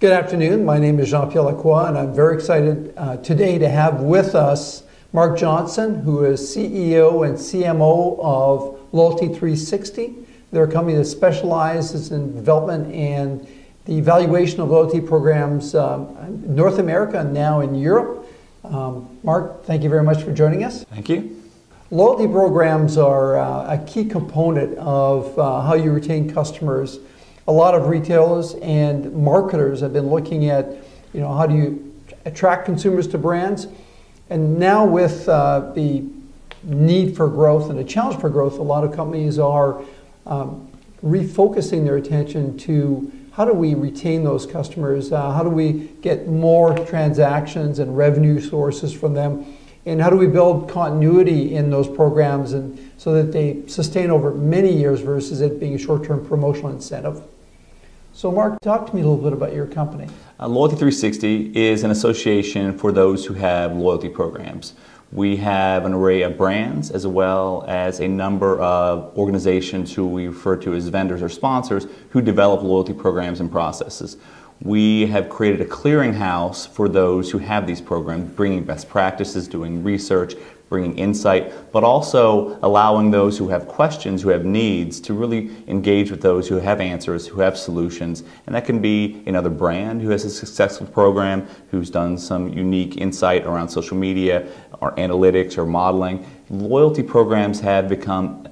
Good afternoon. My name is Jean-Pierre Lacroix, and I'm very excited today to have with us Mark Johnson, who is CEO and CMO of Loyalty360. They're a company that specializes in development and the evaluation of loyalty programs in North America and now in Europe. Mark, thank you very much for joining us. Thank you. Loyalty programs are a key component of how you retain customers. A lot of retailers and marketers have been looking at, how do you attract consumers to brands? And now with the need for growth and the challenge for growth, a lot of companies are refocusing their attention to how do we retain those customers? How do we get more transactions and revenue sources from them? And how do we build continuity in those programs and so that they sustain over many years versus it being a short-term promotional incentive? So Mark, talk to me a little bit about your company. Loyalty360 is an association for those who have loyalty programs. We have an array of brands as well as a number of organizations who we refer to as vendors or sponsors who develop loyalty programs and processes. We have created a clearinghouse for those who have these programs, bringing best practices, doing research, bringing insight, but also allowing those who have questions, who have needs, to really engage with those who have answers, who have solutions. And that can be another brand who has a successful program, who's done some unique insight around social media or analytics or modeling. Loyalty programs have become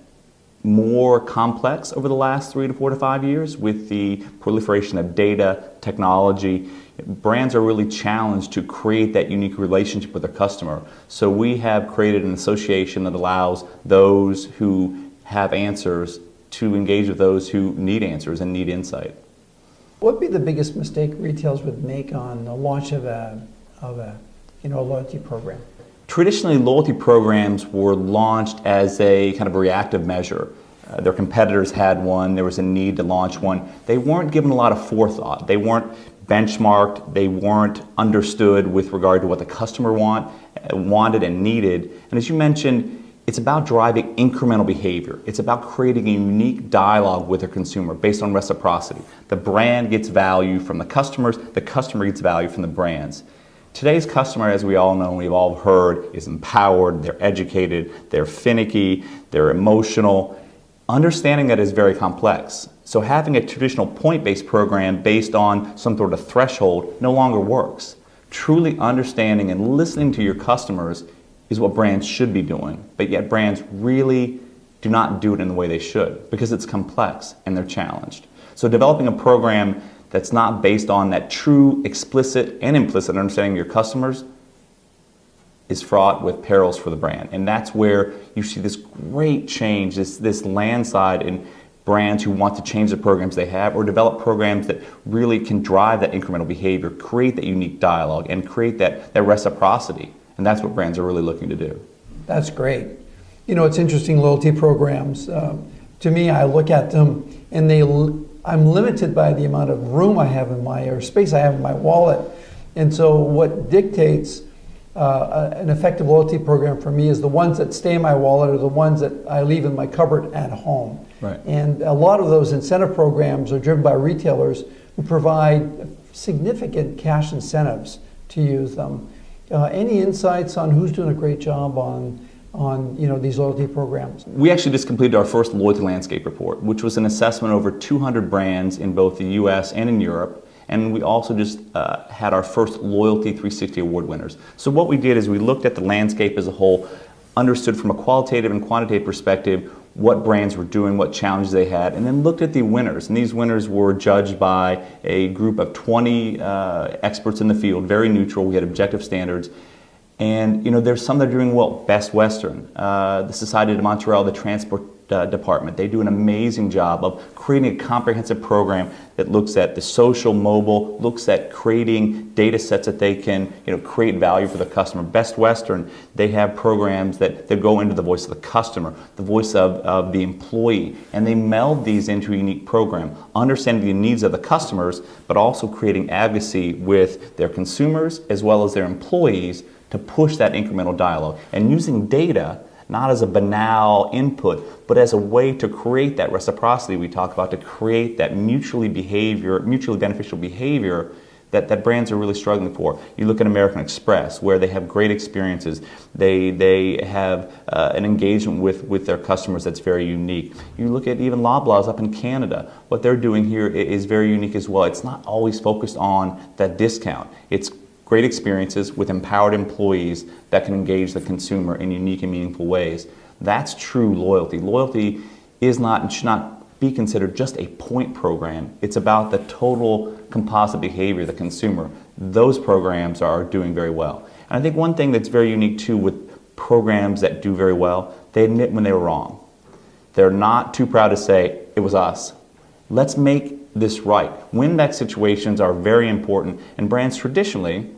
more complex over the last 3 to 4 to 5 years with the proliferation of data, technology. Brands are really challenged to create that unique relationship with their customer. So we have created an association that allows those who have answers to engage with those who need answers and need insight. What would be the biggest mistake retailers would make on the launch of a loyalty program? Traditionally, loyalty programs were launched as a kind of a reactive measure. Their competitors had one, there was a need to launch one. They weren't given a lot of forethought. They weren't benchmarked, they weren't understood with regard to what the customer wanted and needed. And as you mentioned, it's about driving incremental behavior. It's about creating a unique dialogue with their consumer based on reciprocity. The brand gets value from the customer gets value from the brands. Today's customer, as we all know and we've all heard, is empowered, they're educated, they're finicky, they're emotional. Understanding that is very complex. So having a traditional point-based program based on some sort of threshold no longer works. Truly understanding and listening to your customers is what brands should be doing, but yet brands really do not do it in the way they should because it's complex and they're challenged. So developing a program that's not based on that true explicit and implicit understanding of your customers is fraught with perils for the brand. And that's where you see this great change, this landslide in brands who want to change the programs they have or develop programs that really can drive that incremental behavior, create that unique dialogue, and create that reciprocity. And that's what brands are really looking to do. That's great. It's interesting, loyalty programs. To me, I look at them and I'm limited by the amount of room I have or space I have in my wallet. And so what dictates an effective loyalty program for me is the ones that stay in my wallet or the ones that I leave in my cupboard at home. Right. And a lot of those incentive programs are driven by retailers who provide significant cash incentives to use them. Any insights on who's doing a great job on these loyalty programs? We actually just completed our first loyalty landscape report, which was an assessment of over 200 brands in both the US and in Europe. And we also just had our first Loyalty360 award winners. So what we did is we looked at the landscape as a whole, understood from a qualitative and quantitative perspective what brands were doing, what challenges they had, and then looked at the winners. And these winners were judged by a group of 20 experts in the field, very neutral. We had objective standards. And there's some that are doing well. Best Western, the Société de Montréal, the transport department. They do an amazing job of creating a comprehensive program that looks at the social, mobile, looks at creating data sets that they can create value for the customer. Best Western, they have programs that go into the voice of the customer, the voice of the employee, and they meld these into a unique program, understanding the needs of the customers, but also creating advocacy with their consumers as well as their employees to push that incremental dialogue. And using data not as a banal input, but as a way to create that reciprocity we talk about, to create that mutually beneficial behavior that brands are really struggling for. You look at American Express, where they have great experiences. They have an engagement with their customers that's very unique. You look at even Loblaws up in Canada. What they're doing here is very unique as well. It's not always focused on that discount. It's great experiences with empowered employees that can engage the consumer in unique and meaningful ways. That's true loyalty. Loyalty is not and should not be considered just a point program. It's about the total composite behavior of the consumer. Those programs are doing very well. And I think one thing that's very unique too with programs that do very well, they admit when they were wrong. They're not too proud to say, it was us. Let's make this right. Win-back situations are very important, and brands traditionally,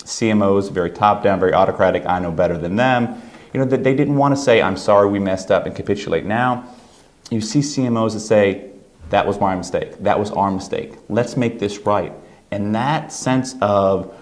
CMOs, very top-down, very autocratic, I know better than them, that they didn't want to say, I'm sorry we messed up and capitulate. Now, you see CMOs that say, that was my mistake, that was our mistake, let's make this right. And that sense of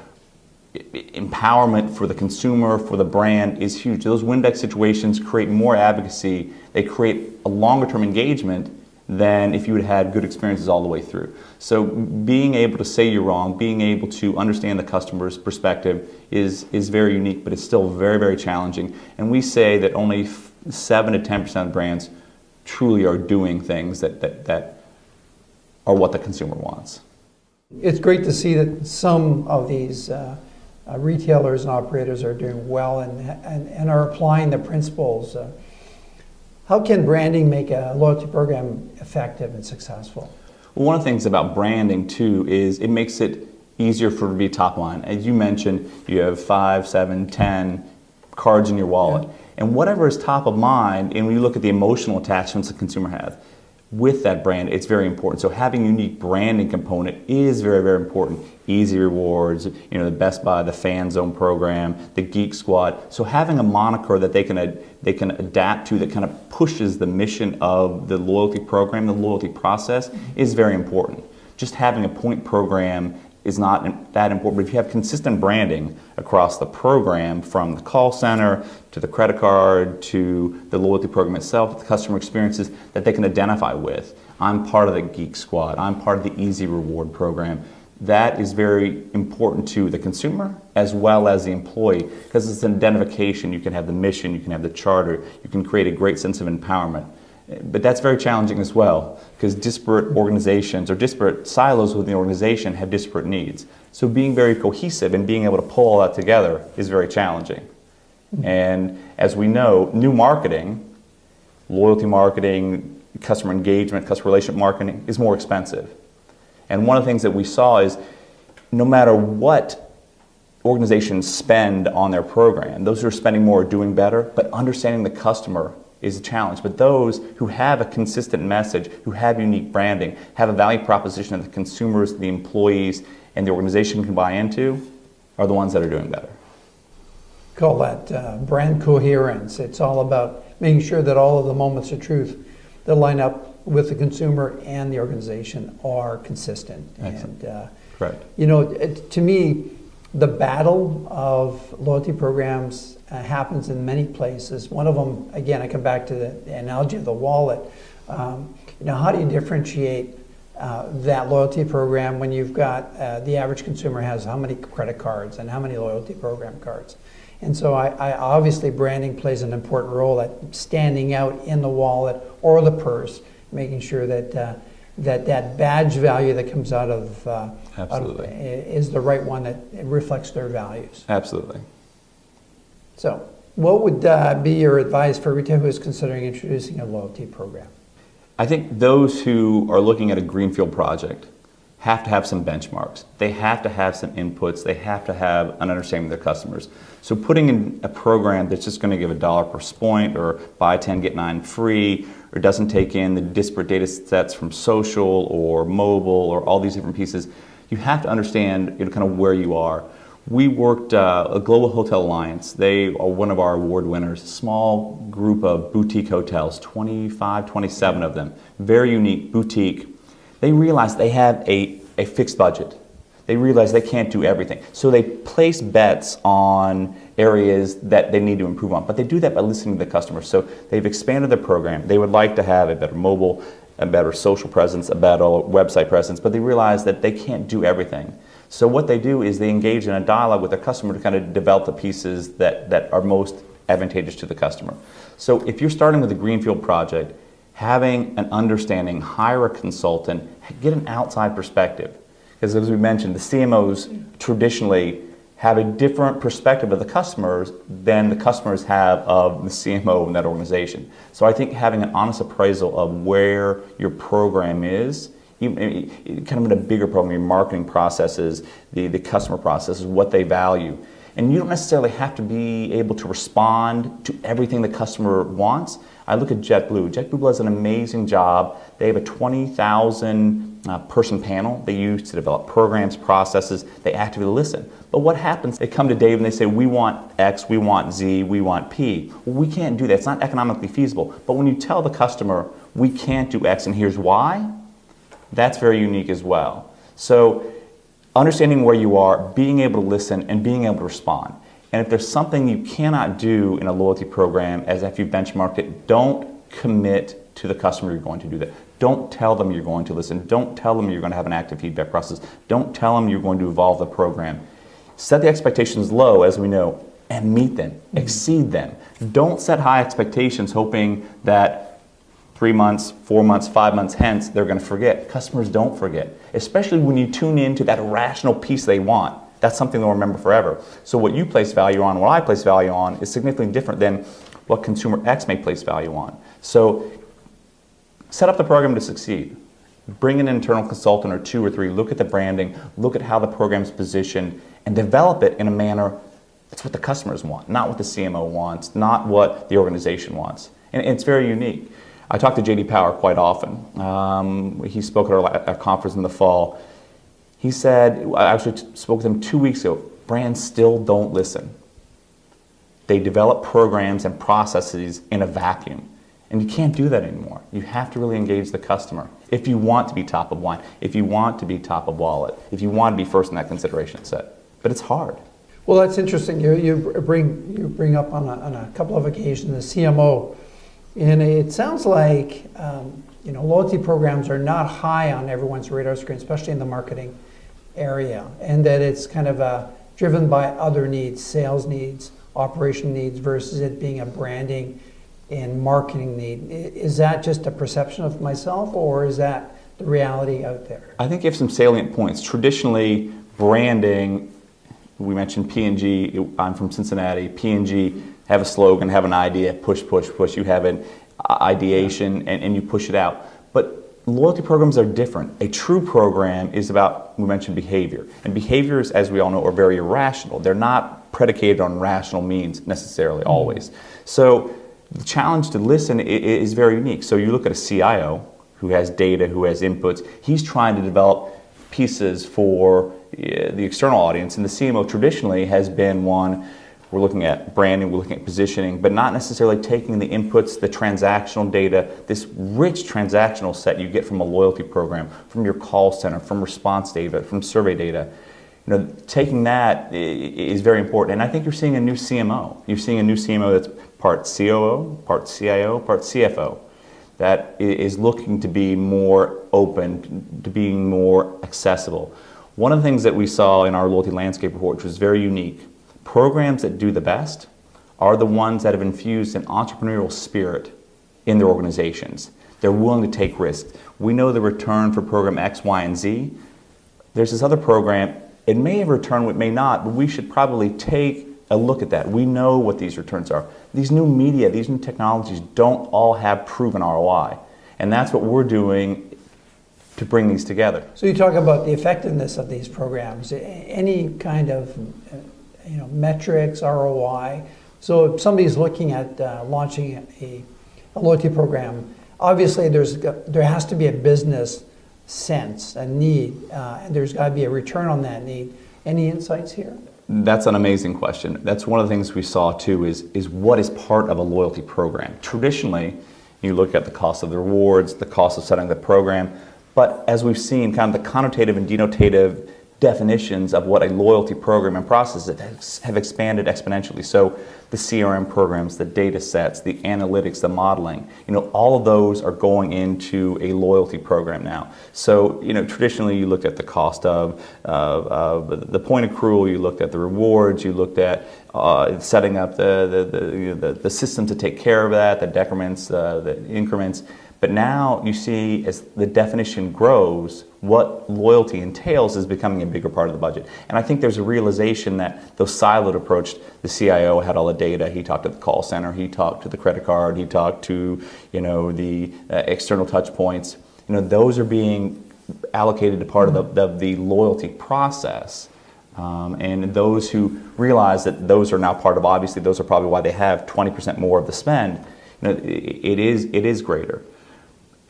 empowerment for the consumer, for the brand is huge. Those win-back situations create more advocacy, they create a longer term engagement than if you had had good experiences all the way through. So being able to say you're wrong, being able to understand the customer's perspective is very unique, but it's still very, very challenging. And we say that only 7 to 10% of brands truly are doing things that are what the consumer wants. It's great to see that some of these retailers and operators are doing well and are applying the principles. How can branding make a loyalty program effective and successful? Well, one of the things about branding too is it makes it easier for it to be top line. As you mentioned, you have 5, 7, 10 cards in your wallet. Yeah. And whatever is top of mind, and when you look at the emotional attachments the consumer has with that brand, it's very important. So having a unique branding component is very, very important. Easy Rewards, the Best Buy, the Fan Zone program, the Geek Squad. So having a moniker that they can adapt to that kind of pushes the mission of the loyalty program, the loyalty process, is very important. Just having a point program is not that important, but if you have consistent branding across the program, from the call center to the credit card to the loyalty program itself, the customer experiences that they can identify with. I'm part of the Geek Squad, I'm part of the Easy Reward program. That is very important to the consumer as well as the employee, because it's an identification. You can have the mission, you can have the charter, you can create a great sense of empowerment. But that's very challenging as well, because disparate organizations or disparate silos within the organization have disparate needs. So being very cohesive and being able to pull all that together is very challenging. And as we know, new marketing, loyalty marketing, customer engagement, customer relationship marketing is more expensive. And one of the things that we saw is no matter what organizations spend on their program, those who are spending more are doing better, but understanding the customer is a challenge. But those who have a consistent message, who have unique branding, have a value proposition that the consumers, the employees, and the organization can buy into, are the ones that are doing better. Call that brand coherence. It's all about making sure that all of the moments of truth that line up with the consumer and the organization are consistent. Excellent. And correct. to me, the battle of loyalty programs happens in many places. One of them, again, I come back to the analogy of the wallet. How do you differentiate that loyalty program when you've got the average consumer has how many credit cards and how many loyalty program cards? And so I obviously branding plays an important role at standing out in the wallet or the purse, making sure that that badge value that comes out of is the right one that reflects their values. Absolutely. So what would be your advice for a retailer who is considering introducing a loyalty program? I think those who are looking at a greenfield project have to have some benchmarks. They have to have some inputs. They have to have an understanding of their customers. So putting in a program that's just going to give $1 per point or buy 10, get 9 free, or doesn't take in the disparate data sets from social or mobile or all these different pieces, you have to understand kind of where you are. We worked a Global Hotel Alliance. They are one of our award winners, a small group of boutique hotels, 25, 27 of them, very unique boutique. They realized they have a fixed budget. They realize they can't do everything. So they place bets on areas that they need to improve on. But they do that by listening to the customers. So they've expanded their program. They would like to have a better mobile, a better social presence, a better website presence, but they realize that they can't do everything. So what they do is they engage in a dialogue with their customer to kind of develop the pieces that are most advantageous to the customer. So if you're starting with a greenfield project, having an understanding, hire a consultant, get an outside perspective. Because as we mentioned, the CMOs traditionally have a different perspective of the customers than the customers have of the CMO in that organization. So I think having an honest appraisal of where your program is, even kind of in a bigger program, your marketing processes, the customer processes, what they value. And you don't necessarily have to be able to respond to everything the customer wants. I look at JetBlue. JetBlue does an amazing job. They have a 20,000 person panel they use to develop programs, processes. They actively listen. But what happens? They come to Dave and they say, we want X, we want Z, we want P. Well, we can't do that. It's not economically feasible. But when you tell the customer, we can't do X and here's why, that's very unique as well. So understanding where you are, being able to listen, and being able to respond. And if there's something you cannot do in a loyalty program, as if you benchmarked it, don't commit to the customer you're going to do that. Don't tell them you're going to listen. Don't tell them you're going to have an active feedback process. Don't tell them you're going to evolve the program. Set the expectations low, as we know, and meet them, exceed them. Don't set high expectations hoping that 3 months, 4 months, 5 months hence, they're going to forget. Customers don't forget, especially when you tune into that rational piece they want. That's something they'll remember forever. So what you place value on, what I place value on, is significantly different than what consumer X may place value on. So set up the program to succeed. Bring an internal consultant or 2 or 3, look at the branding, look at how the program's positioned, and develop it in a manner that's what the customers want, not what the CMO wants, not what the organization wants. And it's very unique. I talk to J.D. Power quite often. He spoke at our conference in the fall. He said, I actually spoke with him 2 weeks ago, brands still don't listen. They develop programs and processes in a vacuum. And you can't do that anymore. You have to really engage the customer if you want to be top of mind, if you want to be top of wallet, if you want to be first in that consideration set. But it's hard. Well, that's interesting. You bring up on a couple of occasions the CMO. And it sounds like loyalty programs are not high on everyone's radar screen, especially in the marketing area, and that it's kind of driven by other needs, sales needs, operation needs, versus it being a branding and marketing need. Is that just a perception of myself, or is that the reality out there? I think you have some salient points. Traditionally, branding, we mentioned P&G, I'm from Cincinnati, P&G have a slogan, have an idea, push, push, push. You have an ideation and you push it out. But loyalty programs are different. A true program is about, we mentioned behavior. And behaviors, as we all know, are very irrational. They're not predicated on rational means necessarily, always. So the challenge to listen is very unique. So you look at a CIO who has data, who has inputs. He's trying to develop pieces for the external audience. And the CMO traditionally has been one, we're looking at branding, we're looking at positioning, but not necessarily taking the inputs, the transactional data, this rich transactional set you get from a loyalty program, from your call center, from response data, from survey data. Taking that is very important. And I think you're seeing a new CMO. You're seeing a new CMO that's part COO, part CIO, part CFO, that is looking to be more open, to being more accessible. One of the things that we saw in our loyalty landscape report, which was very unique, programs that do the best are the ones that have infused an entrepreneurial spirit in their organizations. They're willing to take risks. We know the return for program X, Y, and Z. There's this other program, it may have returned, it may not, but we should probably take a look at that. We know what these returns are. These new media, these new technologies don't all have proven ROI. And that's what we're doing to bring these together. So you talk about the effectiveness of these programs. Any kind of metrics, ROI. So if somebody's looking at launching a loyalty program, obviously there has to be a business sense, a need, and there's got to be a return on that need. Any insights here? That's an amazing question. That's one of the things we saw too is what is part of a loyalty program. Traditionally, you look at the cost of the rewards, the cost of setting the program, but as we've seen, kind of the connotative and denotative definitions of what a loyalty program and process have expanded exponentially. So the CRM programs, the data sets, the analytics, the modeling, all of those are going into a loyalty program now. So, traditionally you looked at the cost of the point accrual, you looked at the rewards, you looked at setting up the system to take care of that, the decrements, the increments. But now you see, as the definition grows, what loyalty entails is becoming a bigger part of the budget. And I think there's a realization that the siloed approach, the CIO had all the data, he talked to the call center, he talked to the credit card, he talked to the external touch points. Those are being allocated to part of the loyalty process. And those who realize that those are now part of, obviously those are probably why they have 20% more of the spend, it is greater.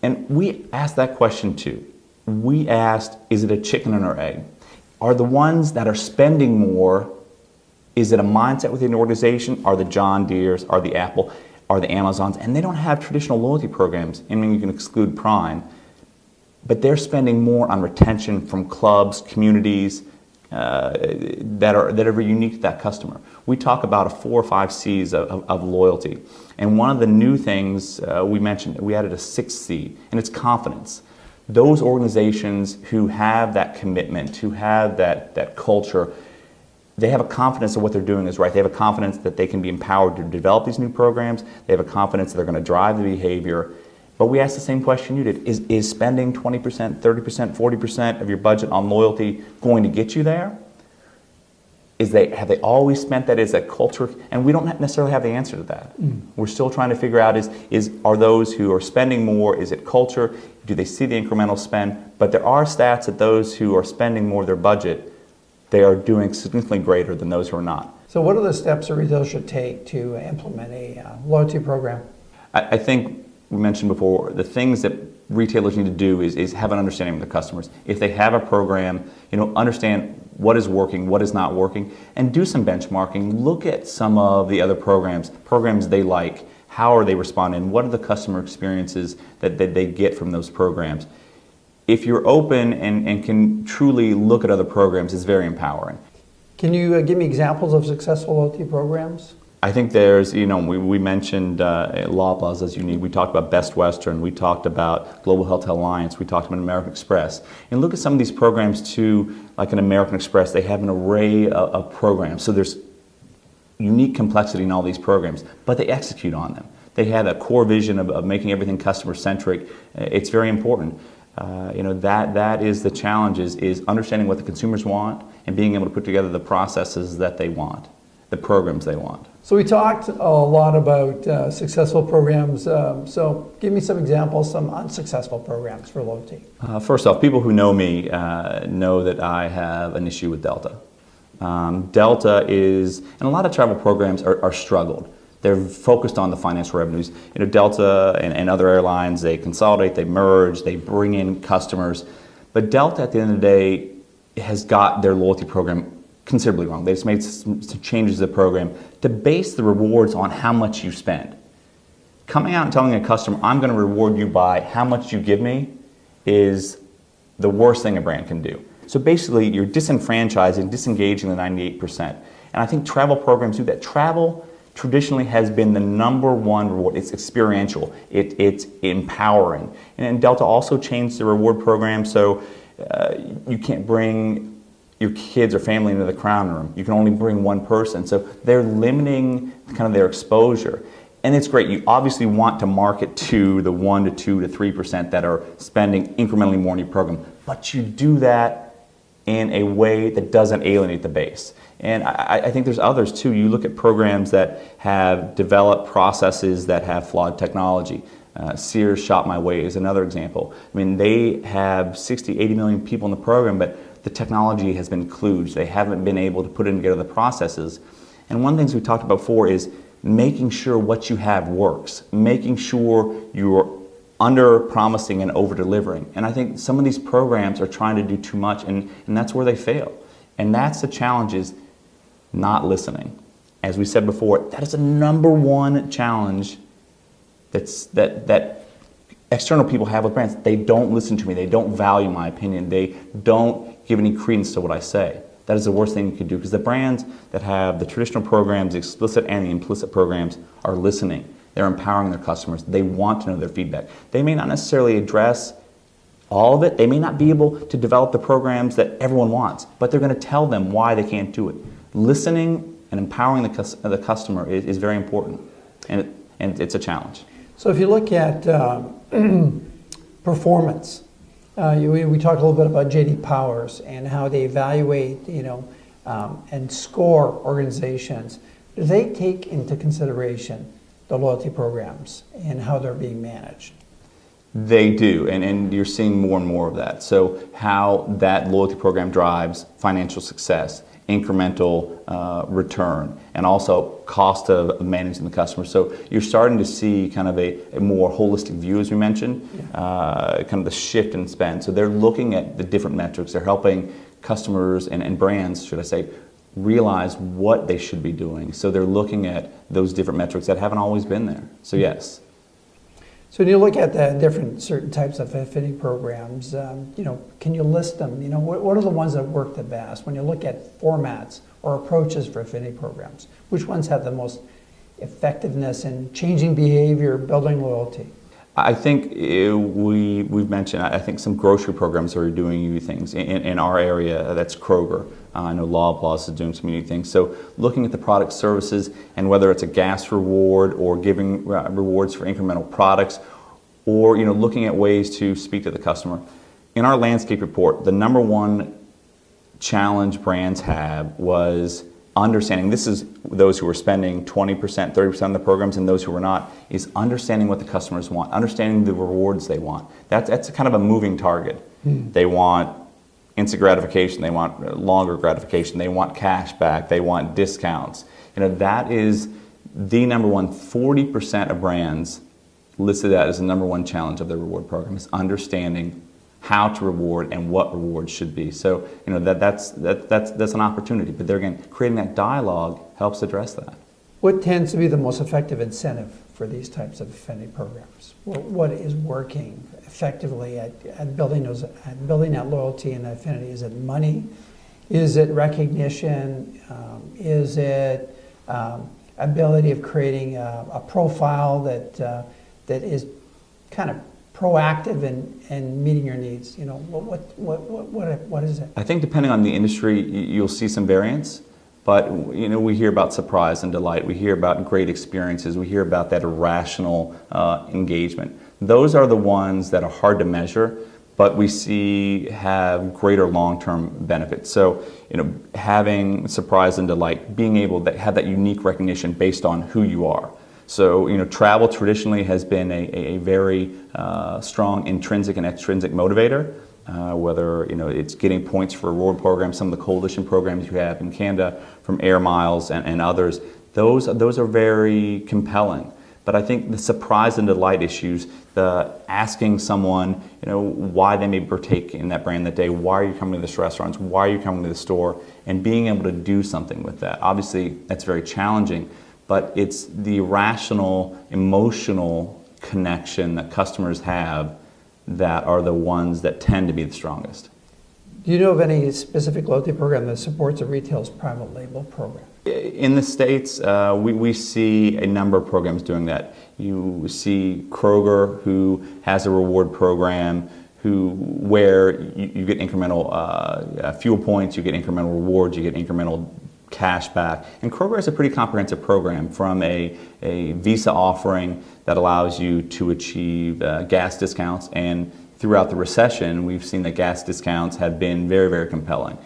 And we asked that question too. We asked, is it a chicken and or egg? Are the ones that are spending more, is it a mindset within the organization? Are the John Deeres, are the Apple, are the Amazons? And they don't have traditional loyalty programs. I mean, you can exclude Prime. But they're spending more on retention from clubs, communities, that are unique to that customer. We talk about 4 or 5 C's of loyalty. And one of the new things we mentioned, we added a 6th C, and it's confidence. Those organizations who have that commitment, who have that culture, they have a confidence that what they're doing is right. They have a confidence that they can be empowered to develop these new programs. They have a confidence that they're going to drive the behavior. But we asked the same question you did. Is spending 20%, 30%, 40% of your budget on loyalty going to get you there? Have they always spent that? Is that culture? And we don't necessarily have the answer to that. We're still trying to figure out are those who are spending more, is it culture? Do they see the incremental spend? But there are stats that those who are spending more of their budget, they are doing significantly greater than those who are not. So what are the steps a retailer should take to implement a loyalty program? I think we mentioned before, the things that retailers need to do is have an understanding of their customers. If they have a program, understand what is working, what is not working, and do some benchmarking. Look at some of the other programs they like. How are they responding? What are the customer experiences that they get from those programs? If you're open and can truly look at other programs, it's very empowering. Can you give me examples of successful loyalty programs? I think there's, we mentioned Loblaws as unique. We talked about Best Western. We talked about Global Health Alliance. We talked about American Express. And look at some of these programs too, like an American Express. They have an array of programs. So there's unique complexity in all these programs, but they execute on them. They have a core vision of making everything customer-centric. It's very important. That is the challenge is understanding what the consumers want and being able to put together the processes that they want, the programs they want. So we talked a lot about successful programs. So give me some examples, some unsuccessful programs for loyalty. First off, people who know me know that I have an issue with Delta. Delta is, and a lot of travel programs are struggled. They're focused on the financial revenues. Delta and other airlines, they consolidate, they merge, they bring in customers. But Delta, at the end of the day, has got their loyalty program considerably wrong. They just made some changes to the program to base the rewards on how much you spend. Coming out and telling a customer, I'm going to reward you by how much you give me, is the worst thing a brand can do. So basically, you're disenfranchising, disengaging the 98%. And I think travel programs do that. Travel traditionally has been the #1 reward. It's experiential. It's empowering. And Delta also changed the reward program, so you can't bring your kids or family into the crown room. You can only bring one person. So they're limiting kind of their exposure. And it's great. You obviously want to market to the 1 to 2 to 3% that are spending incrementally more in your program. But you do that in a way that doesn't alienate the base. And I think there's others too. You look at programs that have developed processes that have flawed technology. Sears Shop My Way is another example. I mean, they have 60, 80 million people in the program, but the technology has been kludged. They haven't been able to put in together the processes. And one of the things we talked about before is making sure what you have works, making sure you're under-promising and over-delivering. And I think some of these programs are trying to do too much, and that's where they fail. And that's the challenge, is not listening. As we said before, that is the #1 challenge that external people have with brands. They don't listen to me. They don't value my opinion. They don't give any credence to what I say. That is the worst thing you could do, because the brands that have the traditional programs, the explicit and the implicit programs, are listening. They're empowering their customers. They want to know their feedback. They may not necessarily address all of it. They may not be able to develop the programs that everyone wants, but they're going to tell them why they can't do it. Listening and empowering the customer is very important, and it's a challenge. So if you look at performance, we talked a little bit about J.D. Powers and how they evaluate, and score organizations. Do they take into consideration the loyalty programs and how they're being managed? They do, and you're seeing more and more of that. So how that loyalty program drives financial success, incremental return, and also cost of managing the customer. So you're starting to see kind of a more holistic view, as we mentioned, kind of the shift in spend. So they're looking at the different metrics. They're helping customers and brands, should I say, realize what they should be doing. So they're looking at those different metrics that haven't always been there. So yes. So when you look at the different certain types of affinity programs, can you list them? What are the ones that work the best? When you look at formats or approaches for affinity programs, which ones have the most effectiveness in changing behavior, building loyalty? I think we've mentioned, I think some grocery programs are doing new things. In our area, that's Kroger. I know Loblaws is doing some new things. So looking at the product services, and whether it's a gas reward or giving rewards for incremental products, or looking at ways to speak to the customer. In our landscape report, the number one challenge brands had was understanding, this is those who are spending 20%, 30% of the programs, and those who are not, is understanding what the customers want, understanding the rewards they want. That's kind of a moving target. They want instant gratification, they want longer gratification, they want cash back, they want discounts. That is the number one. 40% of brands listed that as the number one challenge of their reward program, is understanding how to reward and what rewards should be. So that's an opportunity. But there again, creating that dialogue helps address that. What tends to be the most effective incentive for these types of affinity programs? What is working effectively at building that loyalty and affinity? Is it money? Is it recognition? Is it ability of creating a profile that is kind of proactive in meeting your needs? What is it? I think depending on the industry, you'll see some variance. But we hear about surprise and delight. We hear about great experiences. We hear about that irrational engagement. Those are the ones that are hard to measure, but we see have greater long-term benefits. So having surprise and delight, being able to have that unique recognition based on who you are. So travel traditionally has been a very strong intrinsic and extrinsic motivator. Whether it's getting points for reward programs, some of the coalition programs you have in Canada from Air Miles and others, those are very compelling. But I think the surprise and delight issues, the asking someone why they may partake in that brand that day, why are you coming to this restaurant, why are you coming to the store, and being able to do something with that. Obviously that's very challenging, but it's the rational, emotional connection that customers have that are the ones that tend to be the strongest. Do you know of any specific loyalty program that supports a retailer's private label program? In the States, we see a number of programs doing that. You see Kroger, who has a reward program, where you get incremental fuel points, you get incremental rewards, you get incremental cash back. And Kroger has a pretty comprehensive program, from a Visa offering that allows you to achieve gas discounts, and throughout the recession we've seen that gas discounts have been very, very compelling.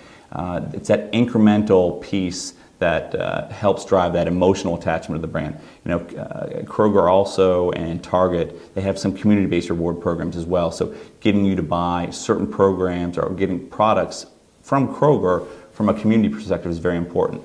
It's that incremental piece that helps drive that emotional attachment to the brand. Kroger also, and Target, they have some community-based reward programs as well. So getting you to buy certain programs or getting products from Kroger from a community perspective is very important.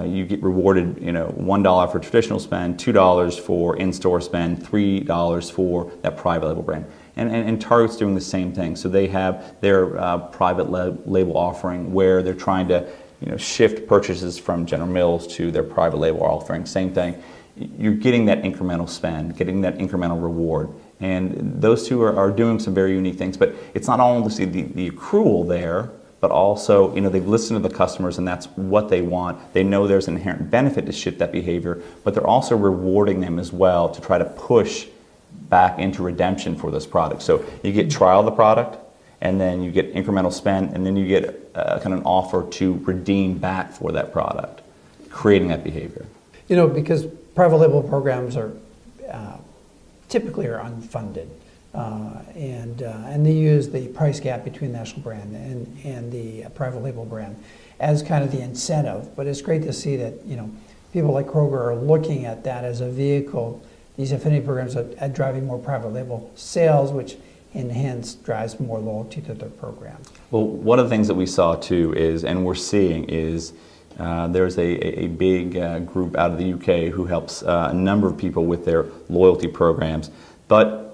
You get rewarded, $1 for traditional spend, $2 for in-store spend, $3 for that private label brand. And Target's doing the same thing. So they have their private label offering, where they're trying to shift purchases from General Mills to their private label offering. Same thing. You're getting that incremental spend, getting that incremental reward. And those two are doing some very unique things. But it's not only the accrual there, but also, they've listened to the customers and that's what they want. They know there's an inherent benefit to shift that behavior, but they're also rewarding them as well to try to push back into redemption for this product. So you get trial of the product, and then you get incremental spend, and then you get kind of an offer to redeem back for that product, creating that behavior. Because private label programs are typically are unfunded. And they use the price gap between national brand and the private label brand as kind of the incentive. But it's great to see that people like Kroger are looking at that as a vehicle. These affinity programs are driving more private label sales, which hence drives more loyalty to their program. Well, one of the things that we saw too is, and we're seeing is, there's a big group out of the UK who helps a number of people with their loyalty programs, but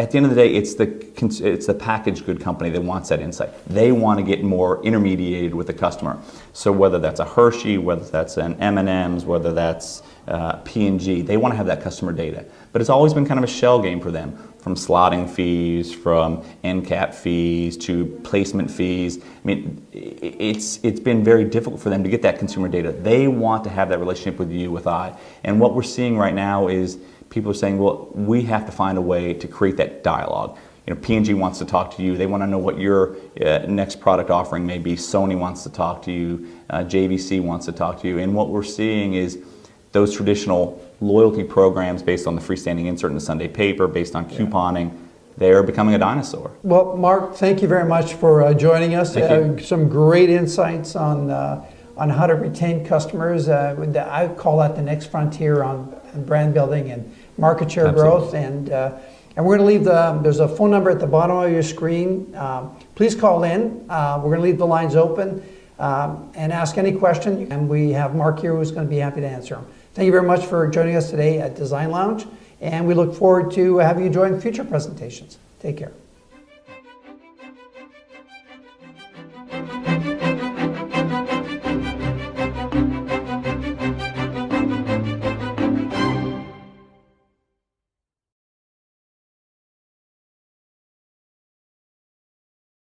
at the end of the day, it's the packaged good company that wants that insight. They want to get more intermediated with the customer. So whether that's a Hershey, whether that's an M&M's, whether that's P&G, they want to have that customer data. But it's always been kind of a shell game for them, from slotting fees, from end cap fees to placement fees. I mean, it's been very difficult for them to get that consumer data. They want to have that relationship with you, with I. And what we're seeing right now is people are saying, well, we have to find a way to create that dialogue. P&G wants to talk to you. They want to know what your next product offering may be. Sony wants to talk to you. JVC wants to talk to you. And what we're seeing is those traditional loyalty programs based on the freestanding insert in the Sunday paper, based on couponing, they're becoming a dinosaur. Well, Mark, thank you very much for joining us. Some great insights on how to retain customers. I call that the next frontier on brand building and market share growth. And we're going to leave there's a phone number at the bottom of your screen. Please call in. We're going to leave the lines open and ask any question. And we have Mark here who's going to be happy to answer them. Thank you very much for joining us today at Design Lounge. And we look forward to having you join future presentations. Take care.